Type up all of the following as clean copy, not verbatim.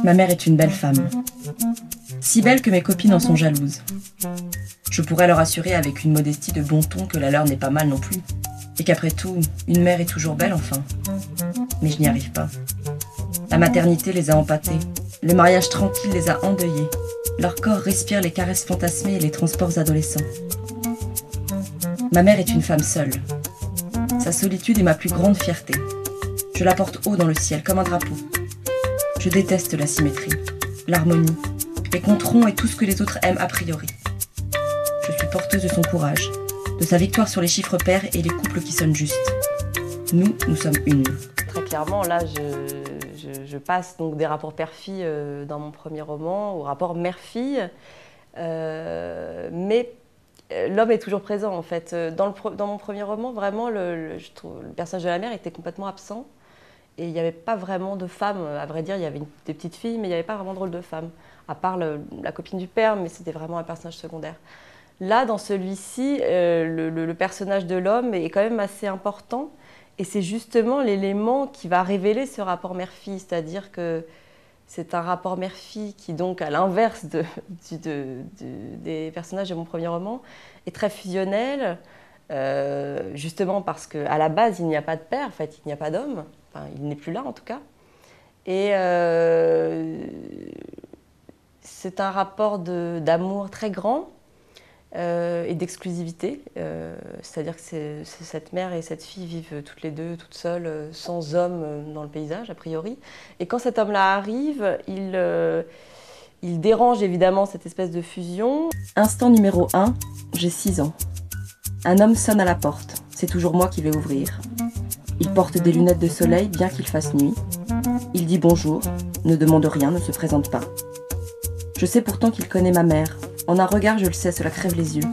Ma mère est une belle femme. Si belle que mes copines en sont jalouses. Je pourrais leur assurer avec une modestie de bon ton que la leur n'est pas mal non plus. Et qu'après tout, une mère est toujours belle enfin. Mais je n'y arrive pas. La maternité les a empâtés. Le mariage tranquille les a endeuillés. Leur corps respire les caresses fantasmées et les transports adolescents. Ma mère est une femme seule. Sa solitude est ma plus grande fierté. Je la porte haut dans le ciel, comme un drapeau. Je déteste la symétrie, l'harmonie, les controns et tout ce que les autres aiment a priori. Je suis porteuse de son courage, de sa victoire sur les chiffres pairs et les couples qui sonnent justes. Nous sommes une. Très clairement, là, je passe donc des rapports père-fille dans mon premier roman au rapport mère-fille, mais l'homme est toujours présent en fait. Dans mon premier roman, vraiment, je trouve, le personnage de la mère était complètement absent et il n'y avait pas vraiment de femme. À vrai dire, il y avait des petites filles, mais il n'y avait pas vraiment de rôle de femme, à part la copine du père, mais c'était vraiment un personnage secondaire. Là, dans celui-ci, le personnage de l'homme est quand même assez important. Et c'est justement l'élément qui va révéler ce rapport mère-fille, c'est-à-dire que c'est un rapport mère-fille qui, donc, à l'inverse des personnages de mon premier roman, est très fusionnel, justement parce qu'à la base, il n'y a pas de père, en fait, il n'y a pas d'homme, enfin, il n'est plus là en tout cas. Et c'est un rapport d'amour très grand, et d'exclusivité, c'est-à-dire que cette mère et cette fille vivent toutes les deux, toutes seules, sans homme dans le paysage, a priori. Et quand cet homme-là arrive, il dérange évidemment cette espèce de fusion. Instant numéro 1, j'ai 6 ans. Un homme sonne à la porte, c'est toujours moi qui vais ouvrir. Il porte des lunettes de soleil bien qu'il fasse nuit. Il dit bonjour, ne demande rien, ne se présente pas. Je sais pourtant qu'il connaît ma mère. En un regard, je le sais, cela crève les yeux.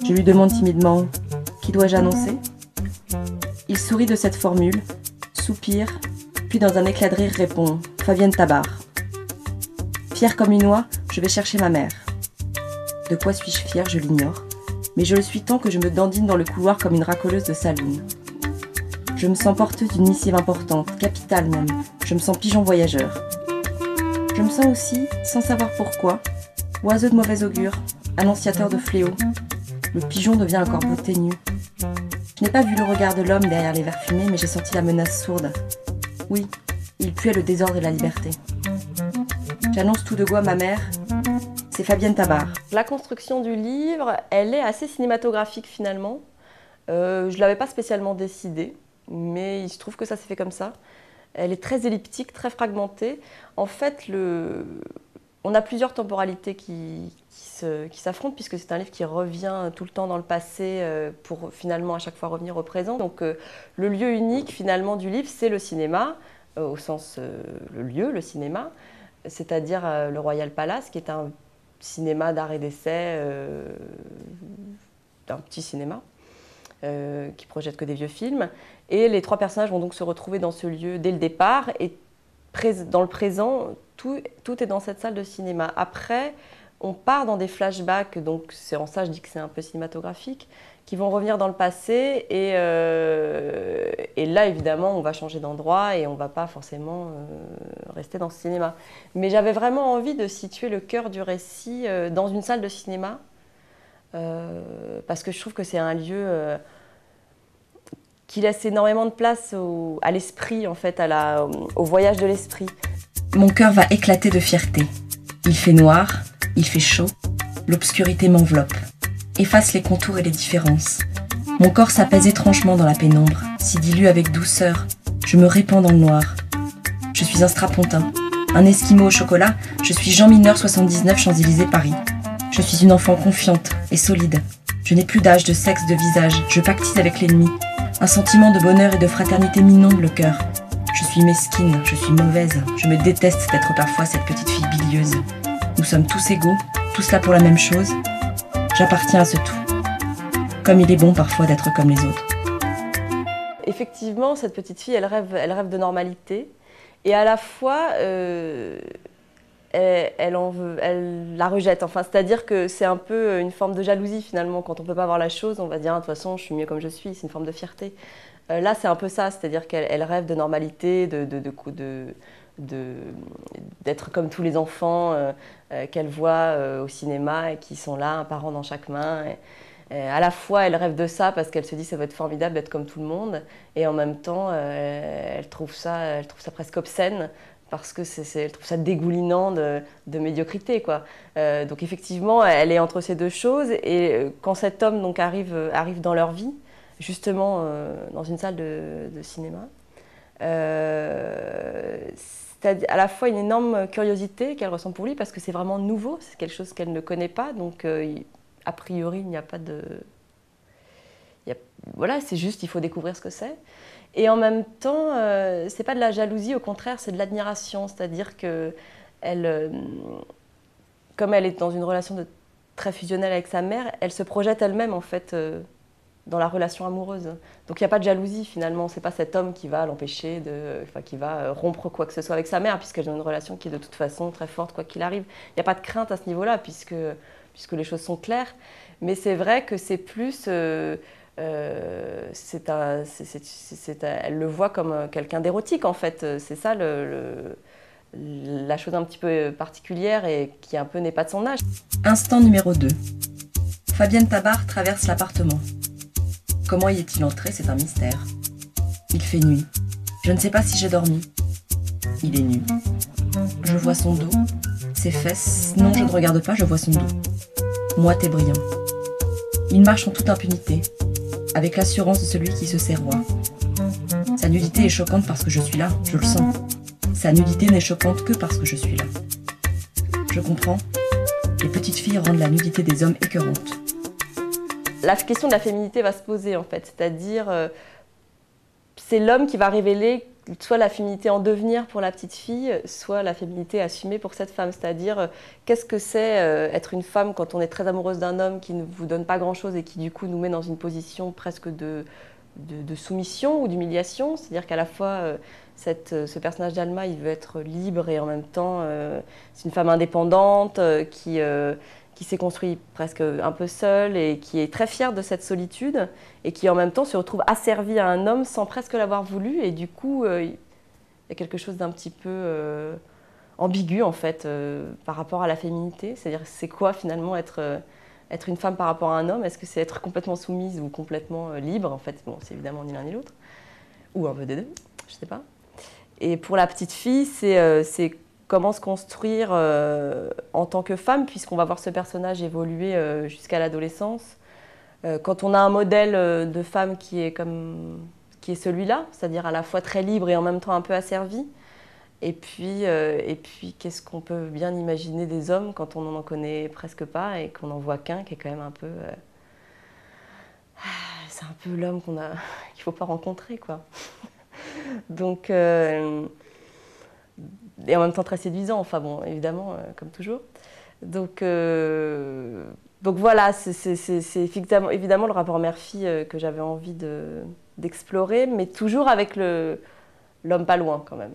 Je lui demande timidement « Qui dois-je annoncer ?» Il sourit de cette formule, soupire, puis dans un éclat de rire répond « Fabienne Tabar ». Fière comme une oie, je vais chercher ma mère. De quoi suis-je fière, je l'ignore, mais je le suis tant que je me dandine dans le couloir comme une racoleuse de saloon. Je me sens porteuse d'une missive importante, capitale même, je me sens pigeon voyageur. Je me sens aussi, sans savoir pourquoi, oiseau de mauvais augure, annonciateur de fléaux. Le pigeon devient un corbeau ténu. Je n'ai pas vu le regard de l'homme derrière les verres fumés, mais j'ai senti la menace sourde. Oui, il puait le désordre et la liberté. J'annonce tout de go à ma mère, c'est Fabienne Tabar. La construction du livre, elle est assez cinématographique finalement. Je ne l'avais pas spécialement décidé, mais il se trouve que ça s'est fait comme ça. Elle est très elliptique, très fragmentée. En fait, on a plusieurs temporalités qui s'affrontent, puisque c'est un livre qui revient tout le temps dans le passé pour finalement à chaque fois revenir au présent. Donc le lieu unique finalement du livre, c'est le cinéma, au sens le lieu, le cinéma, c'est-à-dire le Royal Palace, qui est un cinéma d'art et d'essai, un petit cinéma qui projette que des vieux films. Et les trois personnages vont donc se retrouver dans ce lieu dès le départ, et dans le présent, tout est dans cette salle de cinéma. Après, on part dans des flashbacks, donc c'est en ça je dis que c'est un peu cinématographique, qui vont revenir dans le passé, et là évidemment on va changer d'endroit et on ne va pas forcément rester dans ce cinéma. Mais j'avais vraiment envie de situer le cœur du récit dans une salle de cinéma, parce que je trouve que c'est un lieu qui laisse énormément de place à l'esprit, en fait, au voyage de l'esprit. Mon cœur va éclater de fierté. Il fait noir, il fait chaud, l'obscurité m'enveloppe, efface les contours et les différences. Mon corps s'apaise étrangement dans la pénombre, s'y dilue avec douceur, je me répands dans le noir. Je suis un strapontin, un esquimau au chocolat, je suis Jean Mineur 79 Champs-Élysées Paris. Je suis une enfant confiante et solide. Je n'ai plus d'âge, de sexe, de visage, je pactise avec l'ennemi. Un sentiment de bonheur et de fraternité m'inonde le cœur. Je suis mesquine, je suis mauvaise, je me déteste d'être parfois cette petite fille bilieuse. Nous sommes tous égaux, tous là pour la même chose. J'appartiens à ce tout. Comme il est bon parfois d'être comme les autres. Effectivement, cette petite fille, elle rêve de normalité. Et à la fois, elle la rejette. Enfin, c'est-à-dire que c'est un peu une forme de jalousie finalement. Quand on ne peut pas voir la chose, on va dire de toute façon, je suis mieux comme je suis. C'est une forme de fierté. Là, c'est un peu ça, c'est-à-dire qu'elle rêve de normalité, d'être comme tous les enfants qu'elle voit au cinéma et qui sont là, un parent dans chaque main. Et à la fois, elle rêve de ça parce qu'elle se dit que ça va être formidable d'être comme tout le monde, et en même temps, elle trouve ça presque obscène parce que elle trouve ça dégoulinant de médiocrité, quoi. Donc effectivement, elle est entre ces deux choses, et quand cet homme donc arrive dans leur vie, justement dans une salle de cinéma, c'est à la fois une énorme curiosité qu'elle ressent pour lui parce que c'est vraiment nouveau, c'est quelque chose qu'elle ne connaît pas, donc a priori il n'y a pas de... Voilà, c'est juste, il faut découvrir ce que c'est. Et en même temps, c'est pas de la jalousie, au contraire, c'est de l'admiration, c'est-à-dire que comme elle est dans une relation très fusionnelle avec sa mère, elle se projette elle-même en fait dans la relation amoureuse. Donc il n'y a pas de jalousie finalement, c'est pas cet homme qui va l'empêcher qui va rompre quoi que ce soit avec sa mère, puisqu'elle a une relation qui est de toute façon très forte quoi qu'il arrive. Il n'y a pas de crainte à ce niveau-là, puisque les choses sont claires. Mais c'est vrai que c'est plus... elle le voit comme quelqu'un d'érotique en fait. C'est ça la chose un petit peu particulière et qui un peu n'est pas de son âge. Instant numéro 2. Fabienne Tabar traverse l'appartement. Comment y est-il entré, c'est un mystère. Il fait nuit. Je ne sais pas si j'ai dormi. Il est nu. Je vois son dos, ses fesses. Non, je ne regarde pas, je vois son dos. Moite et brillant. Il marche en toute impunité, avec l'assurance de celui qui se sait roi. Sa nudité est choquante parce que je suis là, je le sens. Sa nudité n'est choquante que parce que je suis là. Je comprends. Les petites filles rendent la nudité des hommes écœurante. La question de la féminité va se poser en fait, c'est-à-dire c'est l'homme qui va révéler soit la féminité en devenir pour la petite fille, soit la féminité assumée pour cette femme, c'est-à-dire qu'est-ce que c'est être une femme quand on est très amoureuse d'un homme qui ne vous donne pas grand-chose et qui du coup nous met dans une position presque de soumission ou d'humiliation, c'est-à-dire qu'à la fois ce personnage d'Alma, il veut être libre et en même temps c'est une femme indépendante qui s'est construite presque un peu seule et qui est très fière de cette solitude et qui en même temps se retrouve asservie à un homme sans presque l'avoir voulu, et du coup il y a quelque chose d'un petit peu ambigu en fait par rapport à la féminité, c'est-à-dire c'est quoi finalement être une femme par rapport à un homme? Est-ce que c'est être complètement soumise ou complètement libre? En fait, bon, c'est évidemment ni l'un ni l'autre, ou un peu des deux, je sais pas. Et pour la petite fille, c'est comment se construire en tant que femme, puisqu'on va voir ce personnage évoluer jusqu'à l'adolescence. Quand on a un modèle de femme qui est celui-là, c'est-à-dire à la fois très libre et en même temps un peu asservie. Et puis qu'est-ce qu'on peut bien imaginer des hommes quand on n'en connaît presque pas et qu'on n'en voit qu'un, qui est quand même un peu... c'est un peu l'homme qu'il ne faut pas rencontrer, quoi. Donc... et en même temps très séduisant, enfin bon, évidemment, comme toujours. Donc voilà, c'est évidemment le rapport mère-fille que j'avais envie d'explorer, mais toujours avec l'homme pas loin quand même.